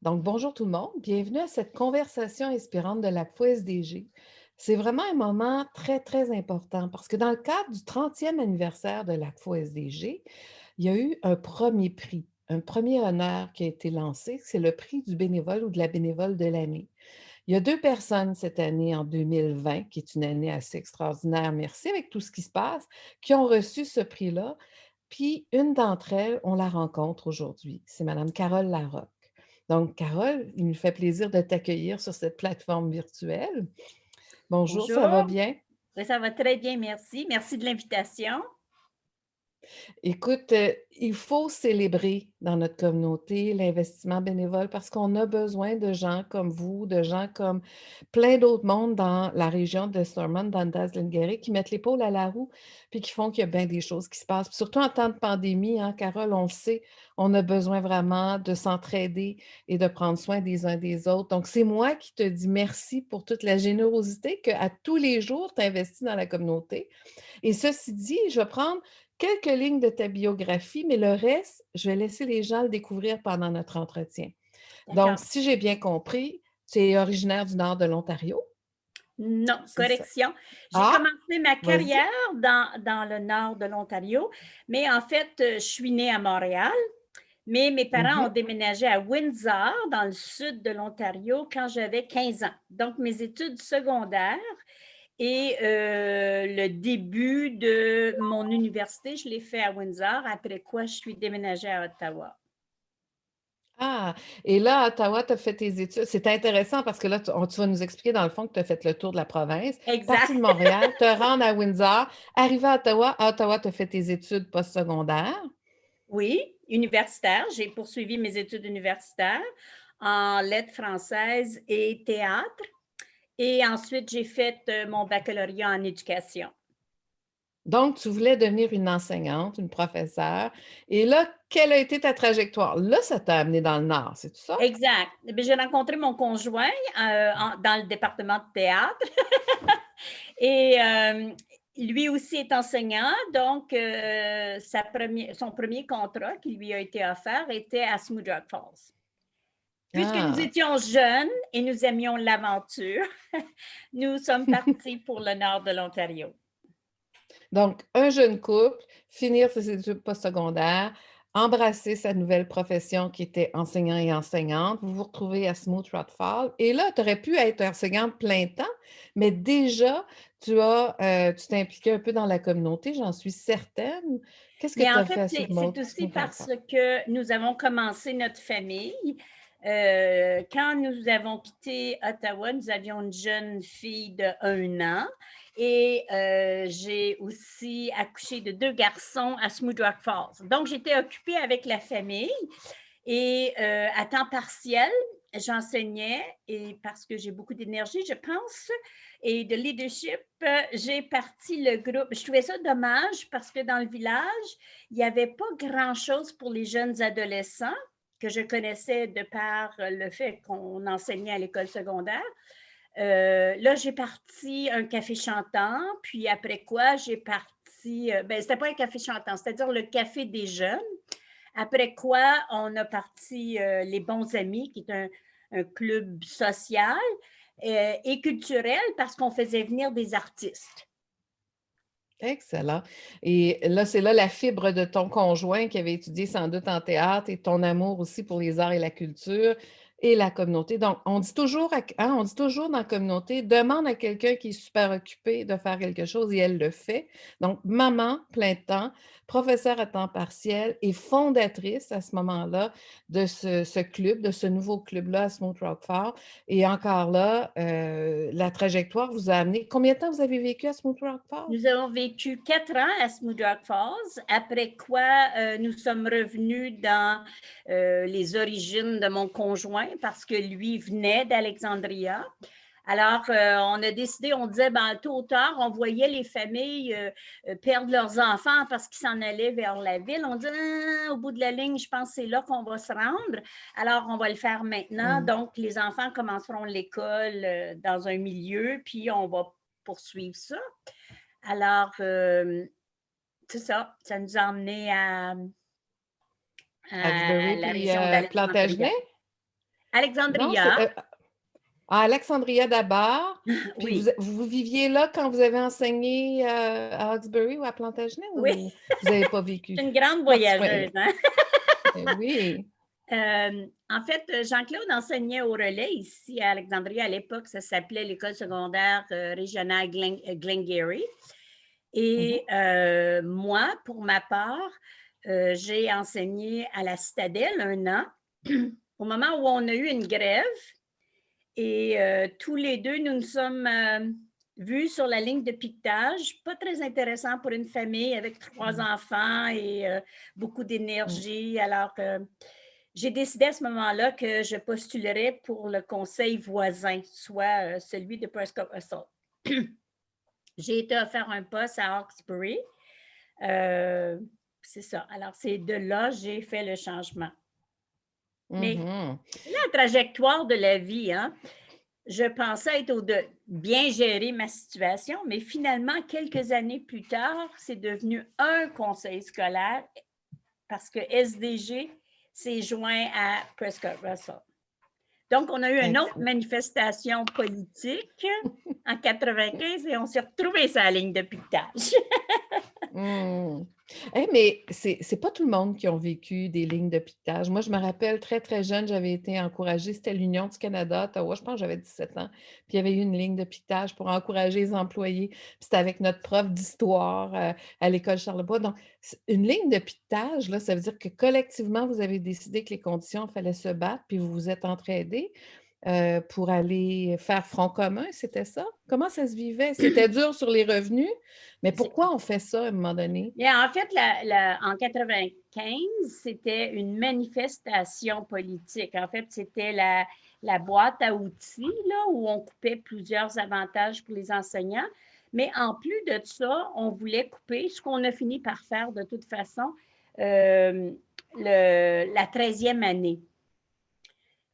Donc, bonjour tout le monde, bienvenue à cette conversation inspirante de la FOSDG. C'est vraiment un moment très, très important parce que dans le cadre du 30e anniversaire de la FOSDG, il y a eu un premier prix, un premier honneur qui a été lancé, c'est le prix du bénévole ou de la bénévole de l'année. Il y a deux personnes cette année, en 2020, qui est une année assez extraordinaire, merci, avec tout ce qui se passe, qui ont reçu ce prix-là. Puis une d'entre elles, on la rencontre aujourd'hui. C'est Madame Carole Larocque. Donc, Carole, il nous fait plaisir de t'accueillir sur cette plateforme virtuelle. Bonjour, ça va Bonjour, bien? oui, ça va très bien, merci. Merci de l'invitation. Écoute, il faut célébrer dans notre communauté l'investissement bénévole parce qu'on a besoin de gens comme vous, de gens comme plein d'autres mondes dans la région de Stormont, Dundas-Glengarry, qui mettent l'épaule à la roue, puis qui font qu'il y a bien des choses qui se passent. Puis surtout en temps de pandémie, hein, Carole, on le sait, on a besoin vraiment de s'entraider et de prendre soin des uns des autres. Donc, c'est moi qui te dis merci pour toute la générosité qu'à tous les jours, tu investis dans la communauté. Et ceci dit, je vais prendre quelques lignes de ta biographie, mais le reste, je vais laisser les gens le découvrir pendant notre entretien. Donc, D'accord. si j'ai bien compris, tu es originaire du nord de l'Ontario, Non, c'est ça? correction. J'ai Ah, commencé ma vas-y. carrière dans le nord de l'Ontario, mais en fait, je suis née à Montréal, mais mes parents ont Mhm. déménagé à Windsor, dans le sud de l'Ontario, quand j'avais 15 ans. Donc, mes études secondaires et le début de mon université, je l'ai fait à Windsor, après quoi je suis déménagée à Ottawa. Ah, et là, à Ottawa, tu as fait tes études. C'est intéressant parce que là, tu vas nous expliquer dans le fond que tu as fait le tour de la province, parti de Exact. Montréal, te rendre à Windsor, arrivé à Ottawa, tu as fait tes études postsecondaires. Oui, universitaire. J'ai poursuivi mes études universitaires en lettres françaises et théâtre. Et ensuite, j'ai fait mon baccalauréat en éducation. Donc, tu voulais devenir une enseignante, une professeure. Et là, quelle a été ta trajectoire? Là, ça t'a amené dans le Nord, c'est tout ça? Exact. Eh bien, j'ai rencontré mon conjoint dans le département de théâtre et lui aussi est enseignant. Donc, son premier contrat qui lui a été offert était à Smooth Rock Falls. Puisque nous Ah, étions jeunes et nous aimions l'aventure, nous sommes partis pour le nord de l'Ontario. donc, un jeune couple, finir ses études postsecondaires, embrasser sa nouvelle profession qui était enseignant et enseignante, vous vous retrouvez à Smooth Rock Falls. Et là, tu aurais pu être enseignante plein temps, mais déjà, tu t'es impliquée un peu dans la communauté, j'en suis certaine. Qu'est-ce que Mais tu en as fait, fait à c'est aussi Smooth Rock parce Falls? que nous avons commencé notre famille. Quand nous avons quitté Ottawa, nous avions une jeune fille de 1 an et j'ai aussi accouché de 2 garçons à Smooth Rock Falls. Donc, j'étais occupée avec la famille et à temps partiel, j'enseignais et parce que j'ai beaucoup d'énergie, je pense, et de leadership, j'ai parti le groupe. Je trouvais ça dommage parce que dans le village, il n'y avait pas grand-chose pour les jeunes adolescents que je connaissais de par le fait qu'on enseignait à l'école secondaire. Là, j'ai parti un café chantant, puis après quoi, j'ai parti, ben, c'était pas un café chantant, c'est-à-dire le café des jeunes. Après quoi, on a parti les bons amis, qui est un club social et culturel parce qu'on faisait venir des artistes. Excellent. Et là, c'est là la fibre de ton conjoint qui avait étudié sans doute en théâtre et ton amour aussi pour les arts et la culture et la communauté. Donc, on dit toujours, on dit toujours dans la communauté, demande à quelqu'un qui est super occupé de faire quelque chose et elle le fait. Donc, maman, plein temps, professeure à temps partiel et fondatrice à ce moment-là de ce club, de ce nouveau club-là à Smooth Rock Falls. Et encore là, la trajectoire vous a amené. Combien de temps vous avez vécu à Smooth Rock Falls? Nous avons vécu 4 ans à Smooth Rock Falls, après quoi nous sommes revenus dans les origines de mon conjoint parce que lui venait d'Alexandria. Alors, on a décidé, on disait, ben, tôt ou tard, on voyait les familles perdre leurs enfants parce qu'ils s'en allaient vers la ville. On dit, ah, au bout de la ligne, je pense que c'est là qu'on va se rendre. Alors, on va le faire maintenant. Mmh. Donc, les enfants commenceront l'école dans un milieu, puis on va poursuivre ça. Alors, c'est ça, ça nous a emmenés à Asbury la puis région Plantagenet? d'Alexandria. Non, c'est Alexandria, à Alexandria d'abord. Puis oui, vous viviez là quand vous avez enseigné à Hawkesbury ou à Plantagenet oui, ou vous n'avez pas vécu? c'est une grande Pas à ce point-là. voyageuse, hein? Eh oui. En fait, Jean-Claude enseignait au relais ici à Alexandrie. À l'époque, ça s'appelait l'École secondaire régionale Glengarry. Mhm. Et moi, pour ma part, j'ai enseigné à la Citadelle 1 an, au moment où on a eu une grève. Et tous les deux, nous nous sommes vus sur la ligne de piquetage. Pas très intéressant pour une famille avec 3 enfants et beaucoup Mm. d'énergie. Alors, j'ai décidé à ce moment-là que je postulerais pour le conseil voisin, soit celui de Prescott Russell. J'ai été offert un poste à Hawkesbury. Euh, c'est ça. Alors, c'est de là que j'ai fait le changement. Mais Mhm. la trajectoire de la vie, hein, je pensais être de bien gérer ma situation, mais finalement, quelques années plus tard, c'est devenu un conseil scolaire parce que SDG s'est joint à Prescott Russell. Donc, on a eu une autre Excellent. manifestation politique en 95 et on s'est retrouvés sur la ligne de piquetage. Mm. Mais c'est pas tout le monde qui ont vécu des lignes de piquetage. Moi, je me rappelle très, très jeune, j'avais été encouragée, c'était l'Union du Canada, à Ottawa, je pense que j'avais 17 ans, puis il y avait eu une ligne de piquetage pour encourager les employés. Puis c'était avec notre prof d'histoire à l'école Charlebois. Donc, une ligne de piquetage, là, ça veut dire que collectivement, vous avez décidé que les conditions, il fallait se battre, puis vous vous êtes entraidés pour aller faire front commun, c'était ça? Comment ça se vivait? C'était dur sur les revenus, mais pourquoi on fait ça à un moment donné? En fait, en 95, c'était une manifestation politique. En fait, c'était la boîte à outils là, où on coupait plusieurs avantages pour les enseignants. Mais en plus de ça, on voulait couper, ce qu'on a fini par faire de toute façon, euh, la 13e année.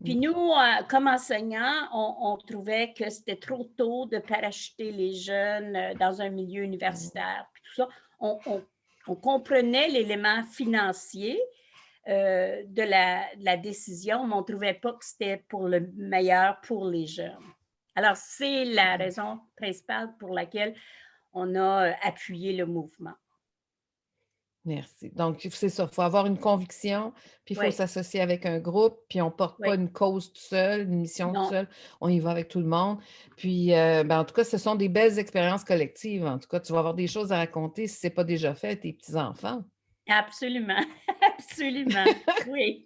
Puis nous, OK. comme enseignants, on trouvait que c'était trop tôt de parachuter les jeunes dans un milieu Mm. universitaire. Puis tout ça, on comprenait l'élément financier de la décision, mais on ne trouvait pas que c'était pour le meilleur pour les jeunes. Alors, c'est la raison principale pour laquelle on a appuyé le mouvement. Merci. Donc, c'est ça, il faut avoir une conviction, puis il faut Oui, s'associer avec un groupe, puis on ne porte pas oui. une cause tout seul, une mission tout Non, seul, on y va avec tout le monde. Puis, ben, en tout cas, ce sont des belles expériences collectives. En tout cas, tu vas avoir des choses à raconter si ce n'est pas déjà fait à tes petits-enfants. absolument. Absolument. Oui.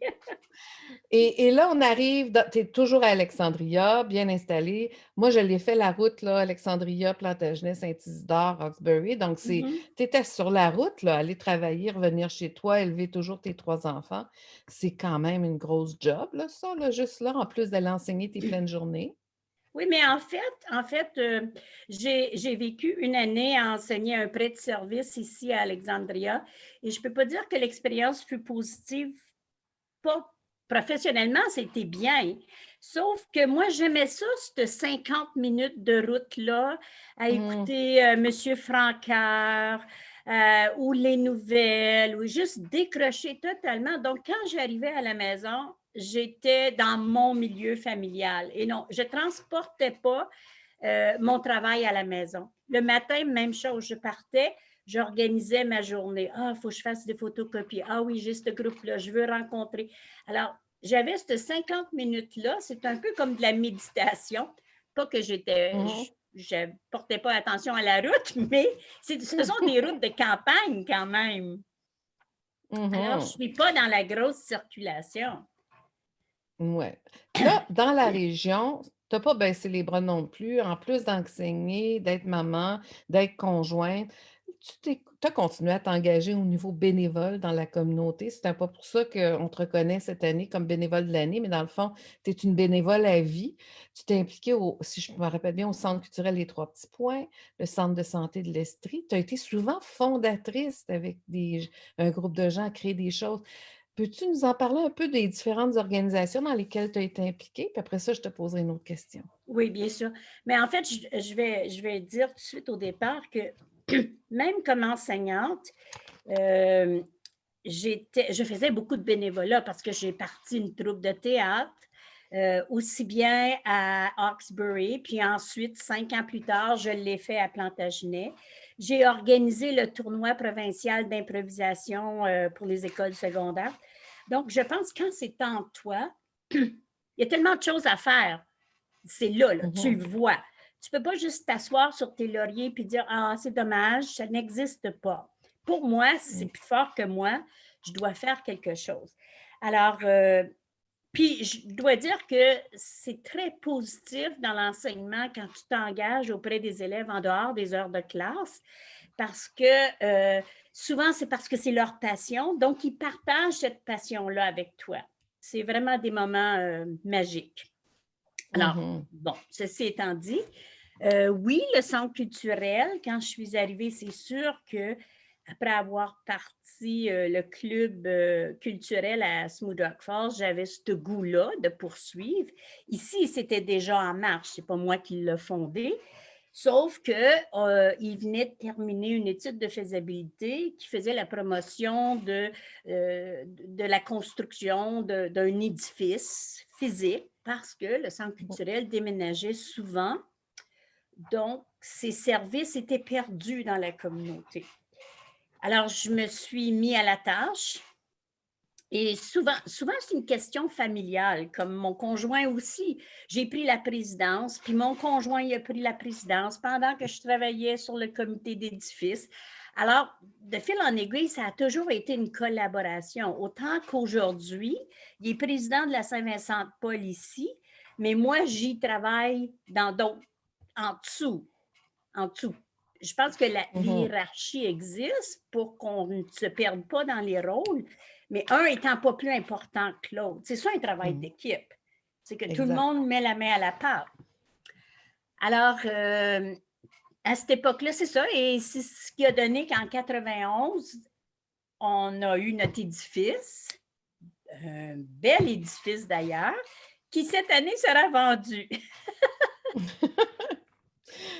Et là, on arrive, tu es toujours à Alexandria, bien installé. Moi, je l'ai fait la route, là, Alexandria, Plantagenet, Saint-Isidore, Roxbury. Donc, Mhm. tu étais sur la route, là, aller travailler, revenir chez toi, élever toujours tes 3 enfants. C'est quand même une grosse job, là, ça, là, juste là, en plus d'aller enseigner tes pleines journées. Oui, mais en fait, j'ai vécu une année à enseigner un prêt de service ici à Alexandria et je ne peux pas dire que l'expérience fut positive. Pas professionnellement, c'était bien. Sauf que moi, j'aimais ça, cette 50 minutes de route-là, à Hum, écouter Monsieur Francard ou les nouvelles, ou juste décrocher totalement. Donc, quand j'arrivais à la maison, j'étais dans mon milieu familial. Et non, je ne transportais pas mon travail à la maison. Le matin, même chose, je partais, j'organisais ma journée. Ah, il faut que je fasse des photocopies. Ah oui, j'ai ce groupe-là, je veux rencontrer. Alors, j'avais ces 50 minutes-là, c'est un peu comme de la méditation. Pas que mhm, je ne portais pas attention à la route, mais ce sont des routes de campagne quand même. Alors, je ne mhm. suis pas dans la grosse circulation. Ouais. Là, dans la région, tu n'as pas baissé les bras non plus. En plus d'enseigner, d'être maman, d'être conjointe, tu as continué à t'engager au niveau bénévole dans la communauté. C'est un peu pour ça qu'on te reconnaît cette année comme bénévole de l'année, mais dans le fond, tu es une bénévole à vie. Tu t'es impliquée, si je me rappelle bien, au Centre culturel Les Trois Petits Points, le Centre de santé de l'Estrie. Tu as été souvent fondatrice avec un groupe de gens à créer des choses. Peux-tu nous en parler un peu des différentes organisations dans lesquelles tu as été impliquée? Puis après ça, je te poserai une autre question. Oui, bien sûr. Mais en fait, je vais dire tout de suite au départ que même comme enseignante, euh, je faisais beaucoup de bénévolat parce que j'ai parti une troupe de théâtre. aussi bien à Hawkesbury, puis ensuite, 5 ans plus tard, je l'ai fait à Plantagenet. J'ai organisé le tournoi provincial d'improvisation pour les écoles secondaires. Donc, je pense que quand c'est en toi, il y a tellement de choses à faire. C'est là, tu le vois. Tu ne peux pas juste t'asseoir sur tes lauriers et dire « Ah, c'est dommage, ça n'existe pas. » Pour moi, c'est plus fort que moi. Je dois faire quelque chose. Alors, puis je dois dire que c'est très positif dans l'enseignement quand tu t'engages auprès des élèves en dehors des heures de classe parce que souvent, c'est parce que c'est leur passion. Donc, ils partagent cette passion-là avec toi. C'est vraiment des moments magiques. Alors, bon, ceci étant dit, oui, le centre culturel, quand je suis arrivée, c'est sûr que après avoir parti le club culturel à Smooth Rock Falls, j'avais ce goût-là de poursuivre. Ici, c'était déjà en marche, c'est pas moi qui l'ai fondé, sauf qu'il venait de terminer une étude de faisabilité qui faisait la promotion de la construction d'un édifice physique parce que le centre culturel déménageait souvent. Donc, ces services étaient perdus dans la communauté. Alors, je me suis mis à la tâche et souvent c'est une question familiale, comme mon conjoint aussi. J'ai pris la présidence, puis mon conjoint il a pris la présidence pendant que je travaillais sur le comité d'édifice. Alors, de fil en aiguille, ça a toujours été une collaboration. Autant qu'aujourd'hui, il est président de la Saint-Vincent-de-Paul ici, mais moi, j'y travaille dans d'autres, en dessous. Je pense que la hiérarchie existe pour qu'on ne se perde pas dans les rôles, mais un étant pas plus important que l'autre. C'est ça un travail d'équipe. C'est que tout le monde met la main à la pâte. Alors, à cette époque-là, c'est ça. Et c'est ce qui a donné qu'en 91, on a eu notre édifice, un bel édifice d'ailleurs, qui cette année sera vendu.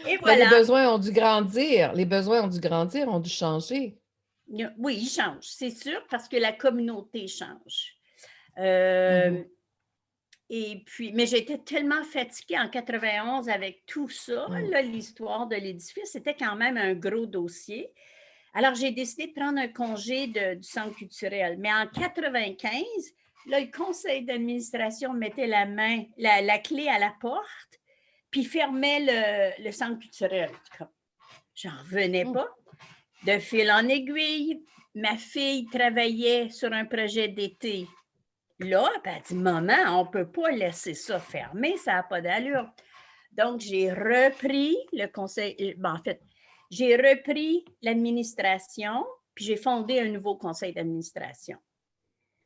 Et voilà. Mais les besoins ont dû grandir. Les besoins ont dû grandir, ont dû changer. Oui, ils changent, c'est sûr, parce que la communauté change. Et puis, mais j'étais tellement fatiguée en 91 avec tout ça, l'histoire de l'édifice, c'était quand même un gros dossier. Alors, j'ai décidé de prendre un congé du centre culturel. Mais en 95, là, le conseil d'administration mettait la clé à la porte, puis fermait le centre culturel. J'en revenais pas. De fil en aiguille, ma fille travaillait sur un projet d'été. Là, elle dit « Maman, on ne peut pas laisser ça fermé, ça n'a pas d'allure. » Donc, j'ai repris le conseil, en fait, j'ai repris l'administration, puis j'ai fondé un nouveau conseil d'administration.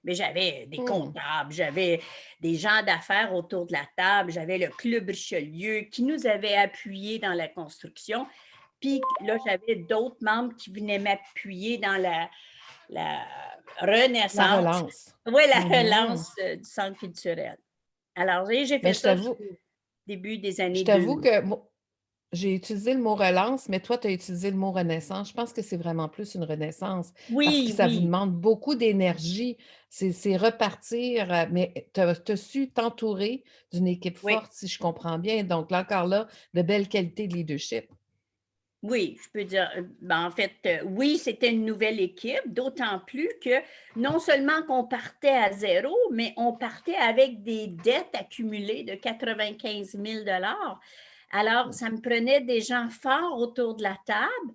Mais j'avais des comptables, j'avais des gens d'affaires autour de la table, j'avais le Club Richelieu qui nous avait appuyés dans la construction. Puis là, j'avais d'autres membres qui venaient m'appuyer dans la renaissance. La relance. Oui, la relance du centre culturel. Alors, j'ai fait ça au début des années 2000. Je t'avoue que j'ai utilisé le mot relance, mais toi, tu as utilisé le mot renaissance. Je pense que c'est vraiment plus une renaissance parce que ça vous demande beaucoup d'énergie. C'est repartir, mais tu as su t'entourer d'une équipe forte, si je comprends bien. Donc, là, encore là, de belles qualités de leadership. Oui, je peux dire, en fait, oui, c'était une nouvelle équipe, d'autant plus que non seulement qu'on partait à zéro, mais on partait avec des dettes accumulées de 95 000 $. Alors, ça me prenait des gens forts autour de la table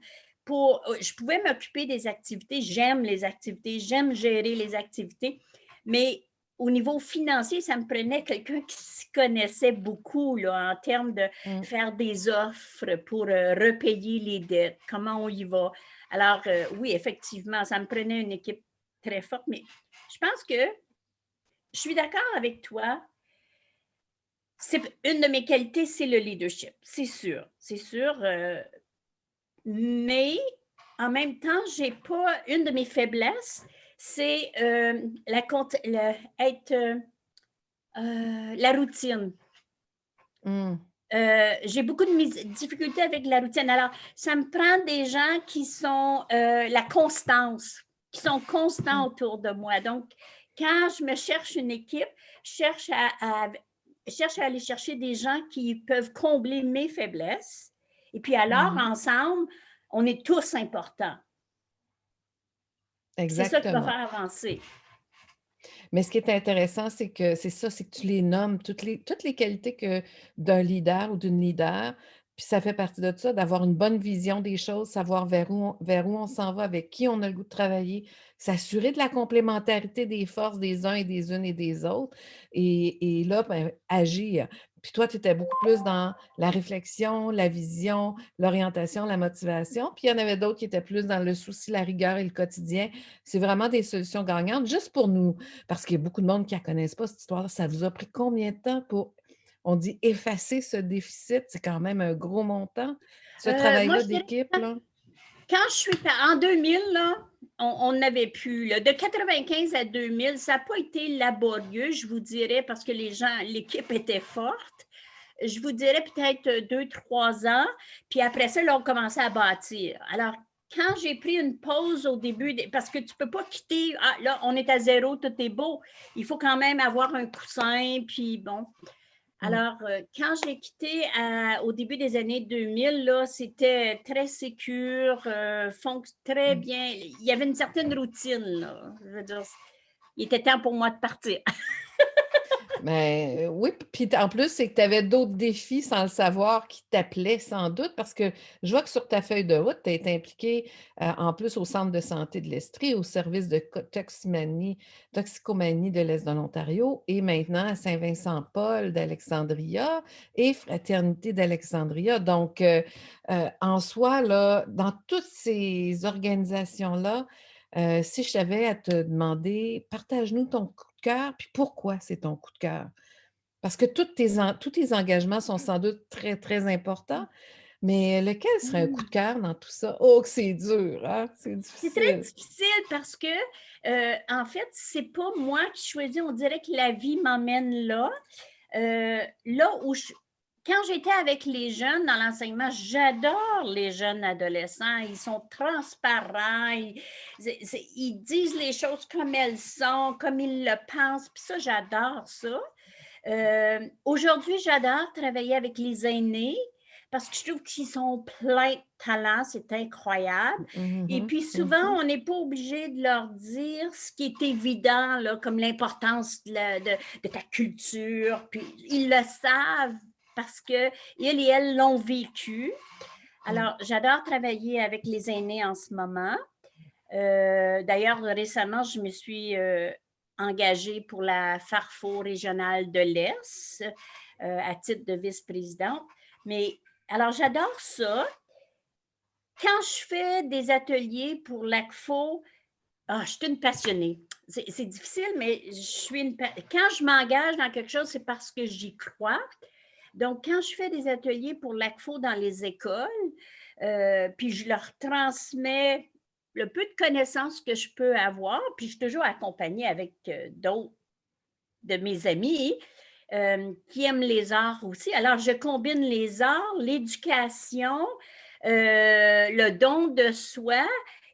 je pouvais m'occuper des activités, j'aime les activités, j'aime gérer les activités, mais au niveau financier, ça me prenait quelqu'un qui s'y connaissait beaucoup là, en termes de faire des offres pour repayer les dettes, comment on y va. Alors, oui, effectivement, ça me prenait une équipe très forte, mais je pense que je suis d'accord avec toi. Une de mes qualités, c'est le leadership, c'est sûr, mais en même temps, j'ai pas une de mes faiblesses, c'est la routine. J'ai beaucoup de difficultés avec la routine. Alors, ça me prend des gens qui sont la constance, qui sont constants autour de moi. Donc, quand je me cherche une équipe, je cherche cherche à aller chercher des gens qui peuvent combler mes faiblesses. Et puis alors, Mhm. ensemble, on est tous importants. C'est ça qui va Exactement. faire avancer. Mais ce qui est intéressant, c'est que c'est que tu les nommes, toutes les qualités que d'un leader ou d'une leader, puis ça fait partie de ça, d'avoir une bonne vision des choses, savoir vers où on s'en va, avec qui on a le goût de travailler, s'assurer de la complémentarité des forces des uns et des unes et des autres, et là, ben, agir. Puis toi, tu étais beaucoup plus dans la réflexion, la vision, l'orientation, la motivation, puis il y en avait d'autres qui étaient plus dans le souci, la rigueur et le quotidien. C'est vraiment des solutions gagnantes, juste pour nous, parce qu'il y a beaucoup de monde qui ne connaissent pas cette histoire-là. Ça vous a pris combien de temps pour, on dit, effacer ce déficit? C'est quand même un gros montant, ce Moi, travail-là je dirais, d'équipe, là. quand je suis en 2000, là, on n'avait plus. Là. De 95 à 2000, ça n'a pas été laborieux, je vous dirais, parce que l'équipe était forte. Je vous dirais peut-être 2-3 ans. Puis après ça, là, on commençait à bâtir. Alors, quand j'ai pris une pause au début, parce que tu ne peux pas quitter, là, on est à zéro, tout est beau. Il faut quand même avoir un coussin, puis bon. Alors, quand je l'ai quitté au début des années 2000, là, c'était très sécure, très bien. Il y avait une certaine routine. Là. Je veux dire, il était temps pour moi de partir. Mais oui, puis en plus, c'est que tu avais d'autres défis sans le savoir qui t'appelaient sans doute, parce que je vois que sur ta feuille de route, tu as été impliqué en plus au Centre de santé de l'Estrie, au service de toxicomanie de l'Est de l'Ontario et maintenant à Saint-Vincent-Paul d'Alexandria et Fraternité d'Alexandria. Donc, en soi, là, dans toutes ces organisations-là, si je t'avais à te demander, partage-nous ton coup de cœur, puis pourquoi c'est ton coup de cœur? Parce que tous tes engagements sont sans doute très, très importants, mais lequel serait un coup de cœur dans tout ça? Oh, que c'est dur, hein? C'est C'est très difficile. difficile parce que, en fait, c'est pas moi qui choisis. On dirait que la vie m'emmène là. Là où quand j'étais avec les jeunes dans l'enseignement, j'adore les jeunes adolescents. Ils sont transparents, ils disent les choses comme elles sont, comme ils le pensent. Puis ça, j'adore ça. Aujourd'hui, j'adore travailler avec les aînés parce que je trouve qu'ils sont pleins de talent, c'est incroyable. Et Mhm, puis souvent, mhm. on n'est pas obligé de leur dire ce qui est évident, là, comme l'importance de ta culture. Puis ils le savent parce qu'ils et elles l'ont vécu. Alors, j'adore travailler avec les aînés en ce moment. D'ailleurs, récemment, je me suis engagée pour la Farfo régionale de l'Est à titre de vice-présidente. Mais alors, j'adore ça. Quand je fais des ateliers pour l'ACFO, je suis une passionnée. C'est difficile, mais quand je m'engage dans quelque chose, c'est parce que j'y crois. Donc, quand je fais des ateliers pour l'ACFO dans les écoles, puis je leur transmets le peu de connaissances que je peux avoir, puis je suis toujours accompagnée avec d'autres de mes amis qui aiment les arts aussi. Alors, je combine les arts, l'éducation, le don de soi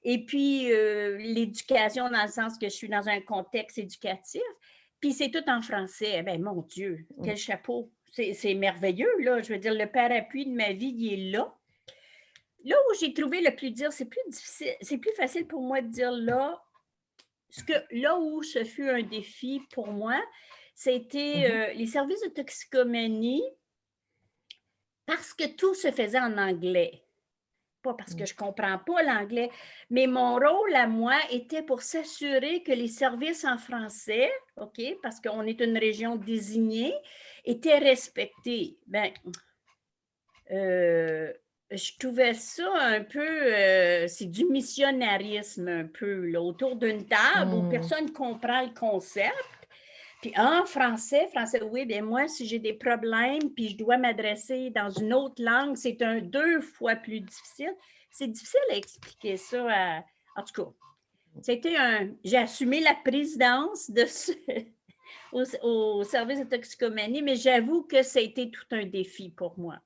et puis l'éducation dans le sens que je suis dans un contexte éducatif. Puis c'est tout en français. Eh bien, mon Dieu, quel chapeau. C'est merveilleux, là. Je veux dire, le parapluie de ma vie, il est là. Là où j'ai trouvé le plus dur, c'est plus difficile, c'est plus facile pour moi de dire là, là où ce fut un défi pour moi, c'était les services de toxicomanie parce que tout se faisait en anglais. Pas parce que je ne comprends pas l'anglais, mais mon rôle à moi était pour s'assurer que les services en français, OK, parce qu'on est une région désignée, étaient respectés. Ben, je trouvais ça un peu, c'est du missionnarisme un peu, là, autour d'une table où personne ne comprend le concept. Puis en français, oui, bien moi, si j'ai des problèmes, puis je dois m'adresser dans une autre langue, c'est 2 fois plus difficile. C'est difficile à expliquer ça. En tout cas, j'ai assumé la présidence au service de toxicomanie, mais j'avoue que ça a été tout un défi pour moi.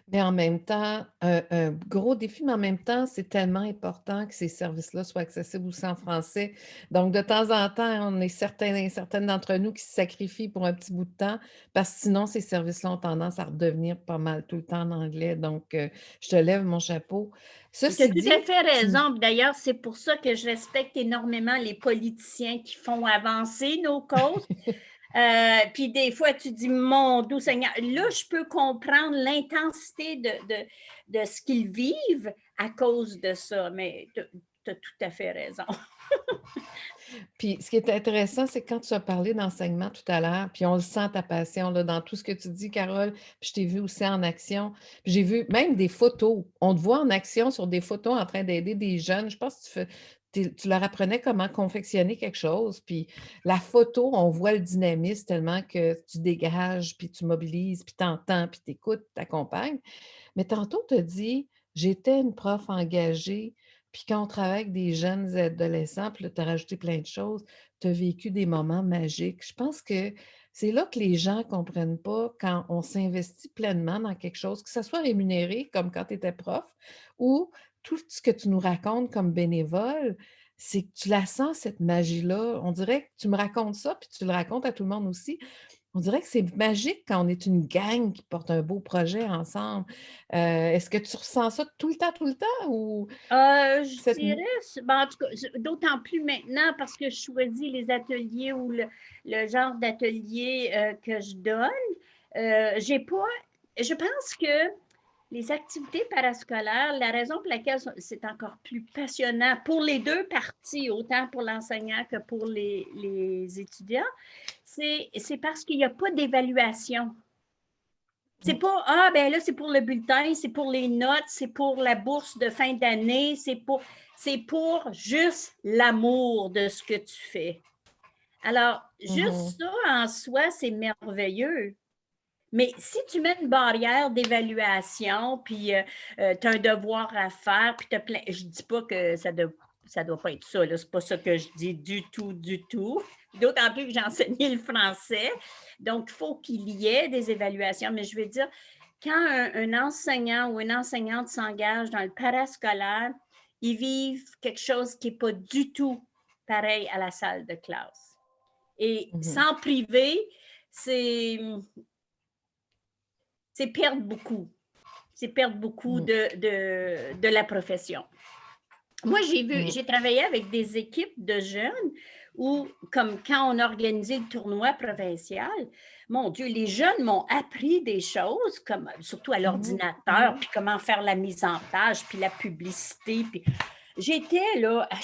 Mais en même temps, un gros défi, mais en même temps, c'est tellement important que ces services-là soient accessibles aussi en français. Donc de temps en temps, on est certaines d'entre nous qui se sacrifient pour un petit bout de temps, parce que sinon ces services-là ont tendance à redevenir pas mal tout le temps en anglais. Donc je te lève mon chapeau. Tu as Ceci tout à dit, fait tu raison. D'ailleurs, c'est pour ça que je respecte énormément les politiciens qui font avancer nos causes. Puis des fois, tu dis, mon doux Seigneur, là, je peux comprendre l'intensité de ce qu'ils vivent à cause de ça, mais tu as tout à fait raison. Puis ce qui est intéressant, c'est quand tu as parlé d'enseignement tout à l'heure, puis on le sent ta passion là, dans tout ce que tu dis, Carole, puis je t'ai vu aussi en action. Puis j'ai vu même des photos. On te voit en action sur des photos en train d'aider des jeunes. Je pense que tu leur apprenais comment confectionner quelque chose. Puis la photo, on voit le dynamisme tellement que tu dégages, puis tu mobilises, puis tu entends, puis tu écoutes, tu accompagnes. Mais tantôt, tu as dit, j'étais une prof engagée, puis quand on travaille avec des jeunes adolescents, puis là, tu as rajouté plein de choses, tu as vécu des moments magiques. Je pense que c'est là que les gens ne comprennent pas quand on s'investit pleinement dans quelque chose, que ça soit rémunéré, comme quand tu étais prof, ou tout ce que tu nous racontes comme bénévole, c'est que tu la sens, cette magie-là. On dirait que tu me racontes ça, puis tu le racontes à tout le monde aussi. On dirait que c'est magique quand on est une gang qui porte un beau projet ensemble. Est-ce que tu ressens ça tout le temps ou Je cette dirais, ben, en tout cas, d'autant plus maintenant parce que je choisis les ateliers ou le genre d'atelier que je donne. J'ai pas, je pense que les activités parascolaires, la raison pour laquelle c'est encore plus passionnant pour les deux parties, autant pour l'enseignant que pour les étudiants, c'est parce qu'il n'y a pas d'évaluation. C'est pas, ah, ben là, c'est pour le bulletin, c'est pour les notes, c'est pour la bourse de fin d'année, c'est pour juste l'amour de ce que tu fais. Alors, Mmh. juste ça en soi, c'est merveilleux. Mais si tu mets une barrière d'évaluation, puis tu as un devoir à faire, puis tu as plein. Je ne dis pas que ça doit pas être ça, là. C'est pas ça que je dis du tout, du tout. D'autant plus que j'ai enseigné le français. Donc, il faut qu'il y ait des évaluations. Mais je veux dire, quand un enseignant ou une enseignante s'engage dans le parascolaire, ils vivent quelque chose qui n'est pas du tout pareil à la salle de classe. Et Mmh. sans privé, c'est perdre beaucoup. C'est perdre beaucoup Mmh. de la profession. Moi, Mmh. j'ai travaillé avec des équipes de jeunes où, comme quand on a organisé le tournoi provincial, mon Dieu, les jeunes m'ont appris des choses, comme, surtout à Mmh. l'ordinateur, Mmh. puis comment faire la mise en page, puis la publicité. Puis j'étais là, à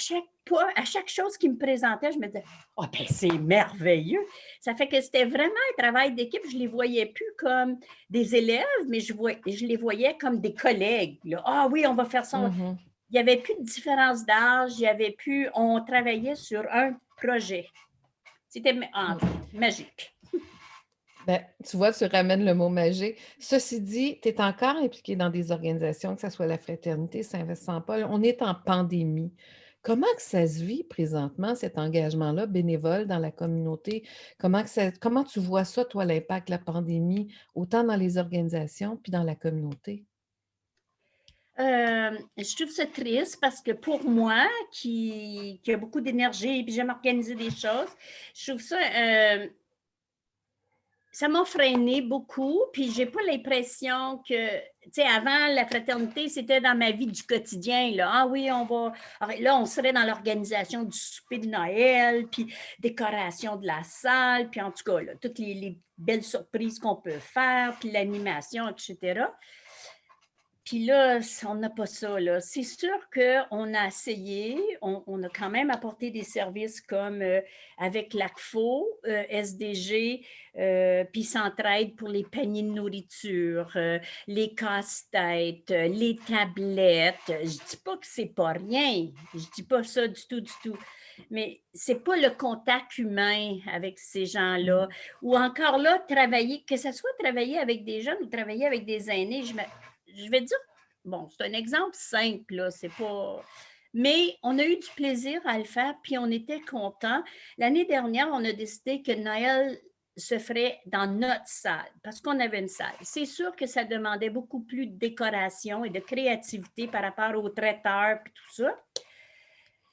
chaque chose qu'ils me présentaient, je me disais, oh, ben c'est merveilleux. Ça fait que c'était vraiment un travail d'équipe. Je ne les voyais plus comme des élèves, mais je les voyais comme des collègues. Là. Ah oui, on va faire ça. Mmh. Il n'y avait plus de différence d'âge, on travaillait sur un projet. C'était Mmh. magique. Ben, tu vois, tu ramènes le mot magique. Ceci dit, tu es encore impliqué dans des organisations, que ce soit la Fraternité Saint-Vincent-Paul. On est en pandémie. Comment que ça se vit présentement, cet engagement-là bénévole dans la communauté? Comment tu vois ça, toi, l'impact de la pandémie, autant dans les organisations puis dans la communauté? Je trouve ça triste parce que pour moi, qui a beaucoup d'énergie et puis j'aime organiser des choses, je trouve ça m'a freiné beaucoup, puis j'ai pas l'impression que, tu sais, avant, la fraternité, c'était dans ma vie du quotidien, là. Ah oui, là, on serait dans l'organisation du souper de Noël, puis décoration de la salle, puis en tout cas, là, toutes les belles surprises qu'on peut faire, puis l'animation, etc. Puis là, on n'a pas ça, là. C'est sûr qu'on a essayé, on a quand même apporté des services comme avec l'ACFO, SDG, puis Centraide pour les paniers de nourriture, les casse-têtes, les tablettes. Je dis pas que c'est pas rien. Je dis pas ça du tout, du tout. Mais c'est pas le contact humain avec ces gens-là. Mmh. Ou encore là, travailler, que ce soit travailler avec des jeunes ou travailler avec des aînés, je vais dire, bon, c'est un exemple simple, là, c'est pas. Mais on a eu du plaisir à le faire, puis on était contents. L'année dernière, on a décidé que Noël se ferait dans notre salle, parce qu'on avait une salle. C'est sûr que ça demandait beaucoup plus de décoration et de créativité par rapport aux traiteurs et tout ça.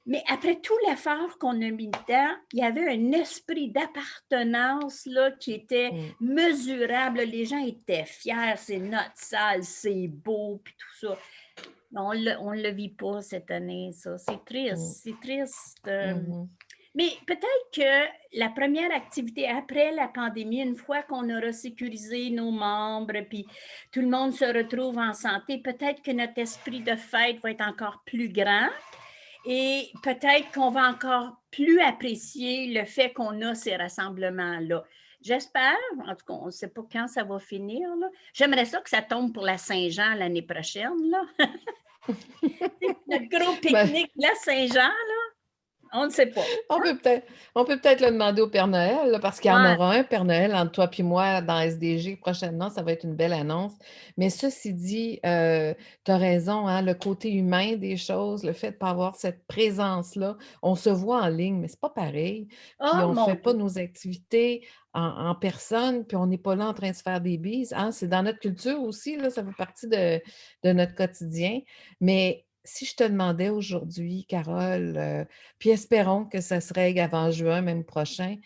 Mais après tout l'effort qu'on a mis dedans, il y avait un esprit d'appartenance là, qui était mesurable. Les gens étaient fiers, c'est notre salle, c'est beau, puis tout ça. On ne le vit pas cette année, ça. C'est triste, c'est triste. Mais peut-être que la première activité après la pandémie, une fois qu'on aura sécurisé nos membres, puis tout le monde se retrouve en santé, peut-être que notre esprit de fête va être encore plus grand et peut-être qu'on va encore plus apprécier le fait qu'on a ces rassemblements-là. J'espère, en tout cas, on ne sait pas quand ça va finir, là. J'aimerais ça que ça tombe pour la Saint-Jean l'année prochaine, là. Notre gros Ben, pique-nique, la Saint-Jean, là, on ne sait pas. on peut peut-être le demander au Père Noël, là, parce qu'il y en Ouais. aura un Père Noël entre toi et moi dans SDG prochainement. Ça va être une belle annonce. Mais ceci dit, tu as raison, hein, le côté humain des choses, le fait de ne pas avoir cette présence-là, on se voit en ligne, mais c'est pas pareil. Puis Oh on ne mon fait pas Dieu. nos activités en personne, puis on n'est pas là en train de se faire des bises. Hein. C'est dans notre culture aussi, là, ça fait partie de notre quotidien. Mais si je te demandais aujourd'hui, Carole, puis espérons que ça se règle avant juin, même prochain.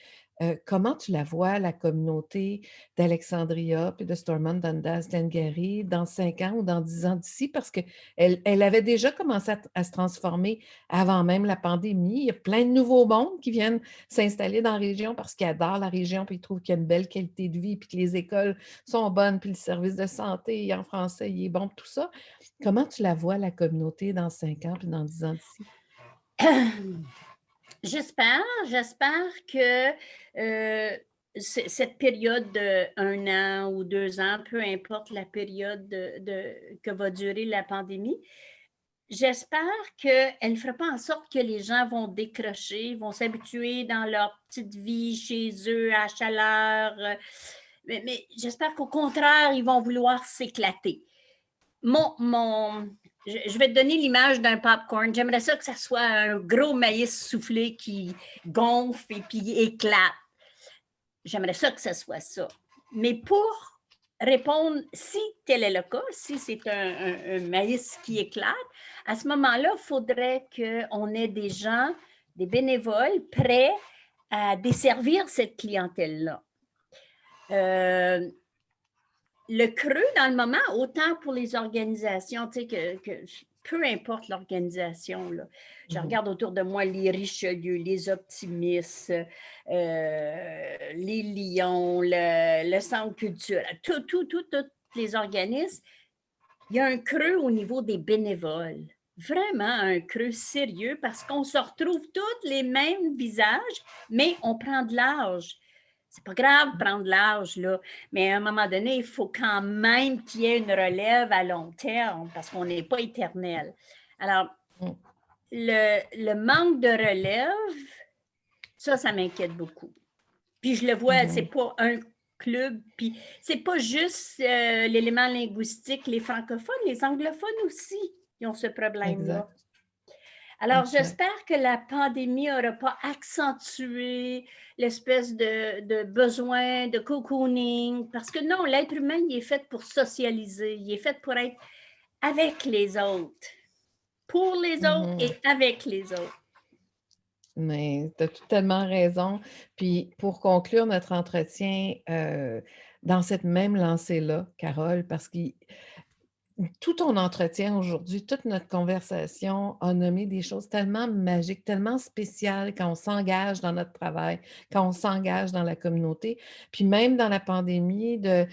Comment tu la vois, la communauté d'Alexandria puis de Stormont Dundas Glengarry dans 5 ans ou dans 10 ans d'ici? Parce qu'elle avait déjà commencé à se transformer avant même la pandémie. Il y a plein de nouveaux mondes qui viennent s'installer dans la région parce qu'ils adorent la région puis ils trouvent qu'il y a une belle qualité de vie puis que les écoles sont bonnes puis le service de santé en français, il est bon, tout ça. Comment tu la vois, la communauté, dans 5 ans puis dans 10 ans d'ici? J'espère que cette période de 1 an ou 2 ans, peu importe la période que va durer la pandémie, j'espère qu'elle ne fera pas en sorte que les gens vont décrocher, vont s'habituer dans leur petite vie chez eux, à la chaleur. Mais j'espère qu'au contraire, ils vont vouloir s'éclater. Je vais te donner l'image d'un popcorn. J'aimerais ça que ça soit un gros maïs soufflé qui gonfle et puis éclate. J'aimerais ça que ça soit ça. Mais pour répondre, si tel est le cas, si c'est un maïs qui éclate, à ce moment-là, il faudrait qu'on ait des gens, des bénévoles prêts à desservir cette clientèle-là. Le creux dans le moment, autant pour les organisations, tu sais, que peu importe l'organisation, là. Je regarde autour de moi les Richelieu, les Optimistes, les Lions, le Centre culturel, tous les organismes. Il y a un creux au niveau des bénévoles. Vraiment un creux sérieux parce qu'on se retrouve tous les mêmes visages, mais on prend de l'âge. C'est pas grave de prendre l'âge, là, mais à un moment donné, il faut quand même qu'il y ait une relève à long terme parce qu'on n'est pas éternel. Alors, le manque de relève, ça m'inquiète beaucoup. Puis je le vois, c'est pas un club, puis c'est pas juste l'élément linguistique, les francophones, les anglophones aussi, qui ont ce problème-là. Exact. Alors, Exact. j'espère que la pandémie n'aura pas accentué l'espèce de besoin de cocooning, parce que non, l'être humain, il est fait pour socialiser, il est fait pour être avec les autres, pour les autres et avec les autres. Mais tu as totalement raison. Puis pour conclure notre entretien, dans cette même lancée-là, Carole, parce que tout ton entretien aujourd'hui, toute notre conversation a nommé des choses tellement magiques, tellement spéciales quand on s'engage dans notre travail, quand on s'engage dans la communauté. Puis même dans la pandémie, de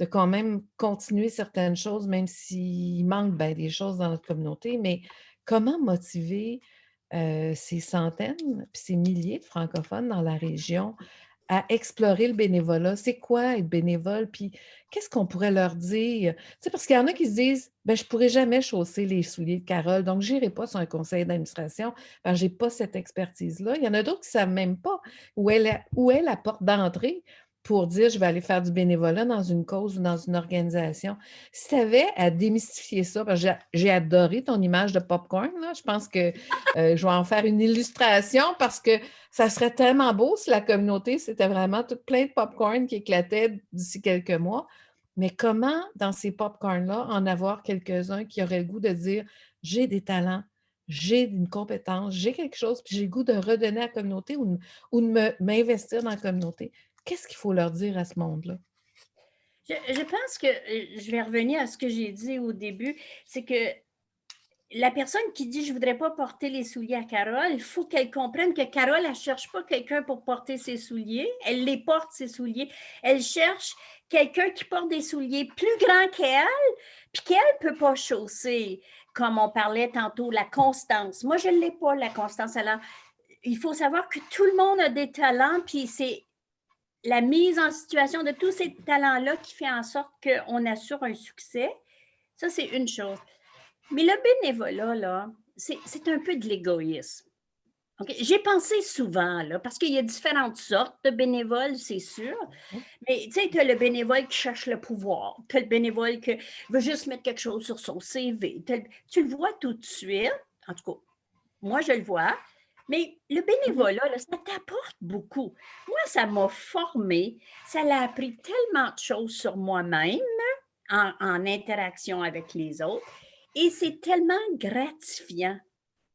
quand même continuer certaines choses, même s'il manque ben, des choses dans notre communauté. Mais comment motiver ces centaines, puis ces milliers de francophones dans la région à explorer le bénévolat? C'est quoi être bénévole? Puis qu'est-ce qu'on pourrait leur dire? Tu sais, parce qu'il y en a qui se disent, ben, je ne pourrai jamais chausser les souliers de Carole, donc je n'irai pas sur un conseil d'administration parce que je n'ai pas cette expertise-là. Il y en a d'autres qui ne savent même pas où est la porte d'entrée pour dire je vais aller faire du bénévolat dans une cause ou dans une organisation. Si tu avais à démystifier ça, parce que j'ai adoré ton image de popcorn, là. Je pense que je vais en faire une illustration parce que ça serait tellement beau si la communauté, c'était vraiment tout plein de popcorn qui éclataient d'ici quelques mois. Mais comment, dans ces popcorns-là, en avoir quelques-uns qui auraient le goût de dire j'ai des talents, j'ai une compétence, j'ai quelque chose, puis j'ai le goût de redonner à la communauté ou de m'investir dans la communauté. Qu'est-ce qu'il faut leur dire à ce monde-là? Je pense que je vais revenir à ce que j'ai dit au début, c'est que la personne qui dit je ne voudrais pas porter les souliers à Carole, il faut qu'elle comprenne que Carole, elle ne cherche pas quelqu'un pour porter ses souliers. Elle les porte, ses souliers. Elle cherche quelqu'un qui porte des souliers plus grands qu'elle, puis qu'elle ne peut pas chausser. Comme on parlait tantôt, la constance. Moi, je ne l'ai pas, la constance. Alors, il faut savoir que tout le monde a des talents, puis c'est la mise en situation de tous ces talents-là qui fait en sorte qu'on assure un succès. Ça, c'est une chose. Mais le bénévolat, là, c'est un peu de l'égoïsme. Okay? J'ai pensé souvent, là, parce qu'il y a différentes sortes de bénévoles, c'est sûr. Mais tu sais, tu as le bénévole qui cherche le pouvoir. Tu as le bénévole qui veut juste mettre quelque chose sur son CV. Tu le vois tout de suite. En tout cas, moi, je le vois. Mais le bénévolat, là, ça t'apporte beaucoup. Moi, ça m'a formée. Ça l'a appris tellement de choses sur moi-même en interaction avec les autres. Et c'est tellement gratifiant.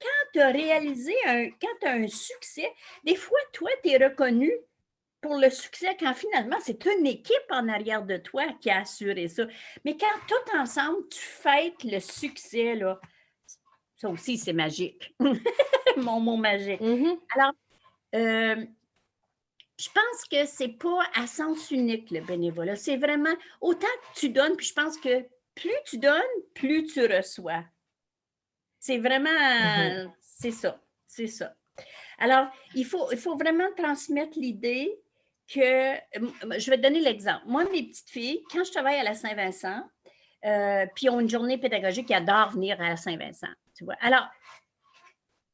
Quand tu as réalisé, quand tu as un succès, des fois, toi, tu es reconnu pour le succès quand finalement, c'est une équipe en arrière de toi qui a assuré ça. Mais quand tout ensemble, tu fêtes le succès, là, ça aussi, c'est magique. Mon mot magique. Mhm. Alors, je pense que c'est pas à sens unique, le bénévolat. C'est vraiment autant que tu donnes, puis je pense que plus tu donnes, plus tu reçois. C'est vraiment, c'est ça, c'est ça. Alors, il faut vraiment transmettre l'idée que, je vais te donner l'exemple. Moi, mes petites filles, quand je travaille à la Saint-Vincent, puis ils ont une journée pédagogique, ils adorent venir à la Saint-Vincent, tu vois. Alors,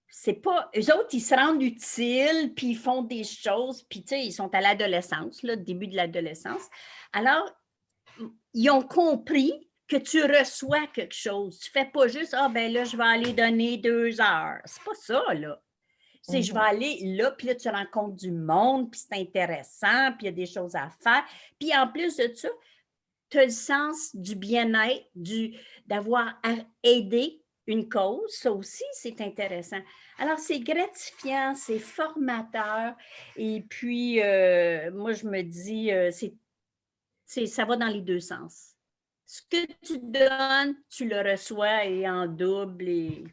c'est pas, eux autres, ils se rendent utiles, puis ils font des choses, puis tu sais, ils sont à l'adolescence, le début de l'adolescence. Alors, ils ont compris que tu reçois quelque chose. Tu fais pas juste, ah ben là, je vais aller donner 2 heures. C'est pas ça, là. C'est je vais aller là, puis là, tu rencontres du monde, puis c'est intéressant, puis il y a des choses à faire. Puis en plus de ça, tu as le sens du bien-être, d'avoir aidé une cause. Ça aussi, c'est intéressant. Alors, c'est gratifiant, c'est formateur. Et puis, moi, je me dis, ça va dans les deux sens. Ce que tu donnes, tu le reçois et en double.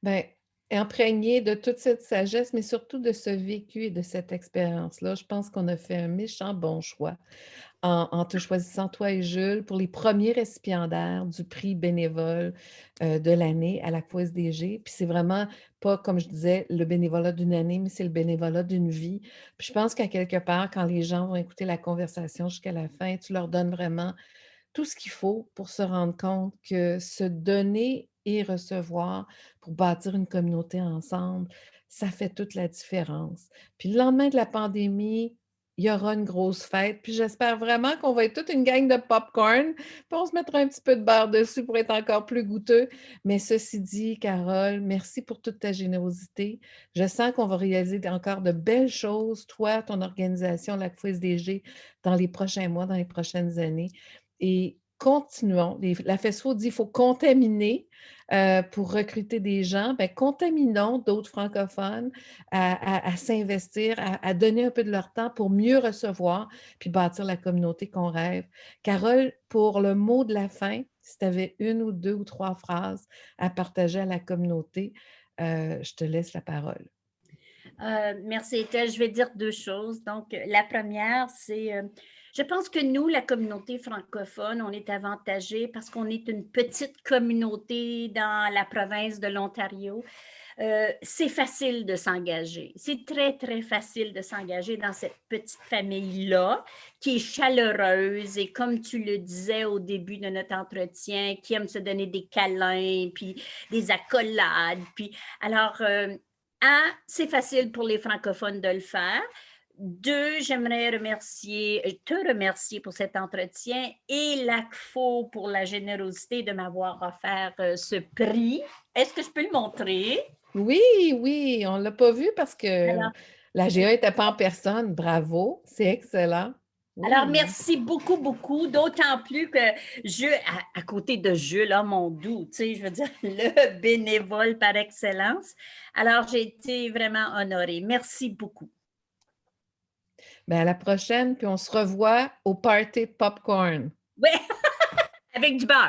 Bien, imprégné de toute cette sagesse, mais surtout de ce vécu et de cette expérience-là, je pense qu'on a fait un méchant bon choix en te choisissant, toi et Jules, pour les premiers récipiendaires du prix bénévole de l'année à la FOSDG. Puis c'est vraiment pas, comme je disais, le bénévolat d'une année, mais c'est le bénévolat d'une vie. Puis je pense qu'à quelque part, quand les gens vont écouter la conversation jusqu'à la fin, tu leur donnes vraiment tout ce qu'il faut pour se rendre compte que se donner et recevoir pour bâtir une communauté ensemble, ça fait toute la différence. Puis le lendemain de la pandémie, il y aura une grosse fête. Puis j'espère vraiment qu'on va être toute une gang de popcorn. Puis on se mettra un petit peu de beurre dessus pour être encore plus goûteux. Mais ceci dit, Carole, merci pour toute ta générosité. Je sens qu'on va réaliser encore de belles choses, toi, ton organisation, la FOSDG, dans les prochains mois, dans les prochaines années. Et continuons. La FESFO dit qu'il faut contaminer pour recruter des gens. Bien, contaminons d'autres francophones à s'investir, à donner un peu de leur temps pour mieux recevoir puis bâtir la communauté qu'on rêve. Carole, pour le mot de la fin, si tu avais une ou deux ou trois phrases à partager à la communauté, je te laisse la parole. Merci, Ethel. Je vais dire deux choses. Donc, la première, c'est, je pense que nous, la communauté francophone, on est avantagés parce qu'on est une petite communauté dans la province de l'Ontario. C'est facile de s'engager. C'est très, très facile de s'engager dans cette petite famille-là qui est chaleureuse et comme tu le disais au début de notre entretien, qui aime se donner des câlins, puis des accolades. Puis, alors, c'est facile pour les francophones de le faire. 2, j'aimerais te remercier pour cet entretien et l'ACFO pour la générosité de m'avoir offert ce prix. Est-ce que je peux le montrer? Oui, oui, on ne l'a pas vu parce que Alors, la GA n'était pas en personne. Bravo, c'est excellent. alors, Oui. merci beaucoup, beaucoup. D'autant plus que à côté de Jules, là, mon doux, tu sais, je veux dire, le bénévole par excellence. Alors, j'ai été vraiment honorée. Merci beaucoup. Ben, à la prochaine, puis on se revoit au party de popcorn. Oui, avec du beurre.